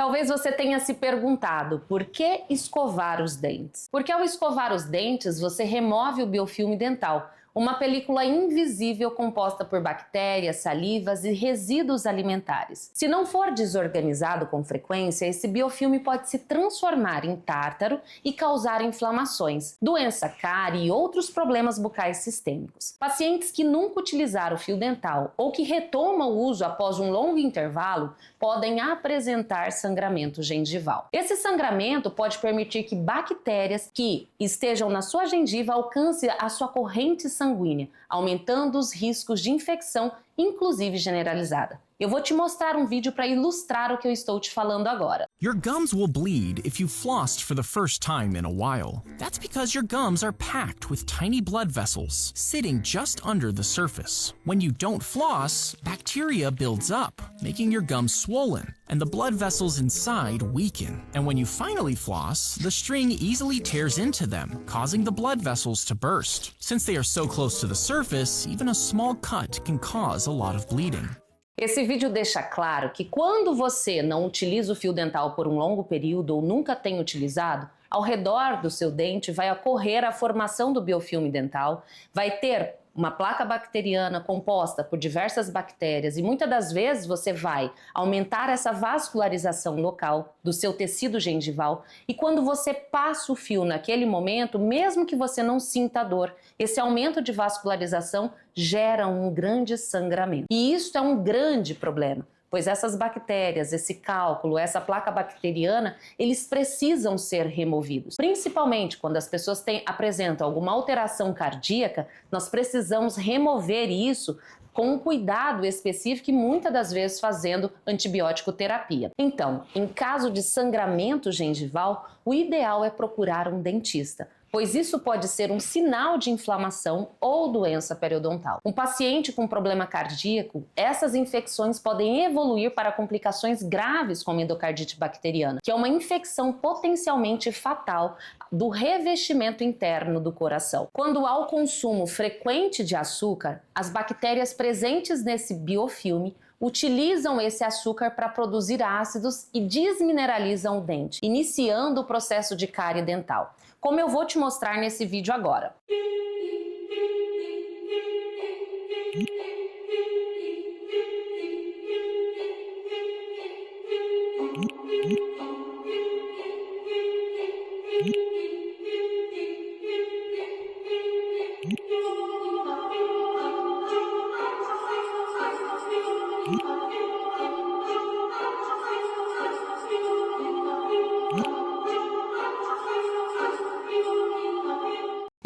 Talvez você tenha se perguntado por que escovar os dentes? Porque ao escovar os dentes, você remove o biofilme dental, uma película invisível composta por bactérias, salivas e resíduos alimentares. Se não for desorganizado com frequência, esse biofilme pode se transformar em tártaro e causar inflamações, doença cárie e outros problemas bucais sistêmicos. Pacientes que nunca utilizaram o fio dental ou que retomam o uso após um longo intervalo podem apresentar sangramento gengival. Esse sangramento pode permitir que bactérias que estejam na sua gengiva alcancem a sua corrente sanguínea, aumentando os riscos de infecção, inclusive generalizada. Eu vou te mostrar um vídeo para ilustrar o que eu estou te falando agora. Your gums will bleed if you flossed for the first time in a while. That's because your gums are packed with tiny blood vessels sitting just under the surface. When you don't floss, bacteria builds up, making your gums swollen, and the blood vessels inside weaken. And when you finally floss, the string easily tears into them, causing the blood vessels to burst. Since they are so close to the surface, even a small cut can cause a lot of bleeding. Esse vídeo deixa claro que quando você não utiliza o fio dental por um longo período ou nunca tem utilizado, ao redor do seu dente vai ocorrer a formação do biofilme dental, vai ter uma placa bacteriana composta por diversas bactérias e muitas das vezes você vai aumentar essa vascularização local do seu tecido gengival e quando você passa o fio naquele momento, mesmo que você não sinta dor, esse aumento de vascularização gera um grande sangramento. E isso é um grande problema, pois essas bactérias, esse cálculo, essa placa bacteriana, eles precisam ser removidos. Principalmente quando as pessoas apresentam alguma alteração cardíaca, nós precisamos remover isso com um cuidado específico e muitas das vezes fazendo antibiótico terapia. Então, em caso de sangramento gengival, o ideal é procurar um dentista, pois isso pode ser um sinal de inflamação ou doença periodontal. Um paciente com problema cardíaco, essas infecções podem evoluir para complicações graves como endocardite bacteriana, que é uma infecção potencialmente fatal do revestimento interno do coração. Quando há o consumo frequente de açúcar, as bactérias presentes nesse biofilme utilizam esse açúcar para produzir ácidos e desmineralizam o dente, iniciando o processo de cárie dental, como eu vou te mostrar nesse vídeo agora.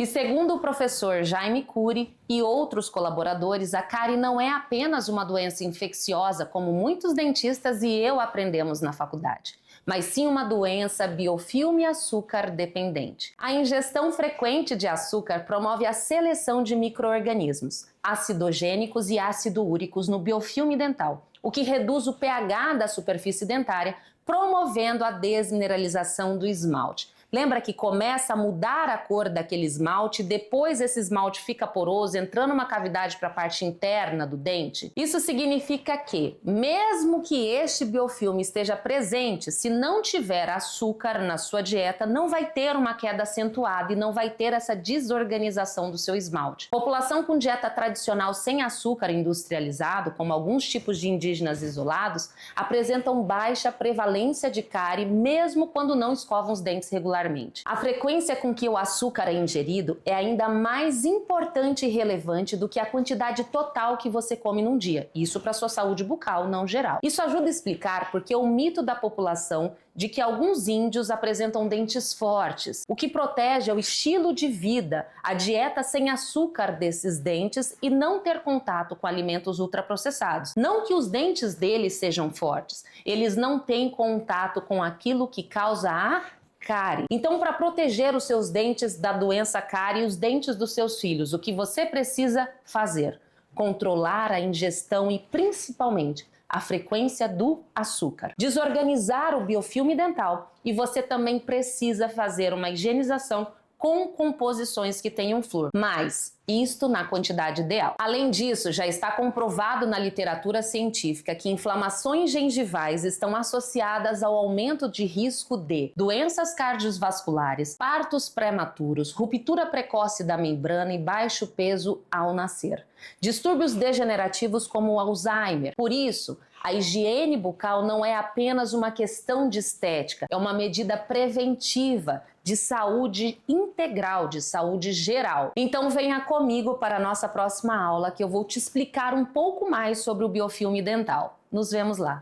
E segundo o professor Jaime Cury e outros colaboradores, a cárie não é apenas uma doença infecciosa, como muitos dentistas e eu aprendemos na faculdade, mas sim uma doença biofilme açúcar dependente. A ingestão frequente de açúcar promove a seleção de micro-organismos, acidogênicos e ácido-úricos no biofilme dental, o que reduz o pH da superfície dentária, promovendo a desmineralização do esmalte. Lembra que começa a mudar a cor daquele esmalte, depois esse esmalte fica poroso, entrando numa cavidade para a parte interna do dente? Isso significa que, mesmo que este biofilme esteja presente, se não tiver açúcar na sua dieta, não vai ter uma queda acentuada e não vai ter essa desorganização do seu esmalte. População com dieta tradicional sem açúcar industrializado, como alguns tipos de indígenas isolados, apresentam baixa prevalência de cárie, mesmo quando não escovam os dentes regularmente. A frequência com que o açúcar é ingerido é ainda mais importante e relevante do que a quantidade total que você come num dia. Isso para sua saúde bucal, não geral. Isso ajuda a explicar porque o mito da população de que alguns índios apresentam dentes fortes. O que protege é o estilo de vida, a dieta sem açúcar desses dentes e não ter contato com alimentos ultraprocessados. Não que os dentes deles sejam fortes, eles não têm contato com aquilo que causa a cárie. Então, para proteger os seus dentes da doença cárie e os dentes dos seus filhos, o que você precisa fazer? Controlar a ingestão e, principalmente, a frequência do açúcar. Desorganizar o biofilme dental e você também precisa fazer uma higienização com composições que tenham flúor, mas isto na quantidade ideal. Além disso, já está comprovado na literatura científica que inflamações gengivais estão associadas ao aumento de risco de doenças cardiovasculares, partos prematuros, ruptura precoce da membrana e baixo peso ao nascer. Distúrbios degenerativos como o Alzheimer. Por isso, a higiene bucal não é apenas uma questão de estética, é uma medida preventiva de saúde integral, de saúde geral. Então venha comigo para a nossa próxima aula que eu vou te explicar um pouco mais sobre o biofilme dental. Nos vemos lá!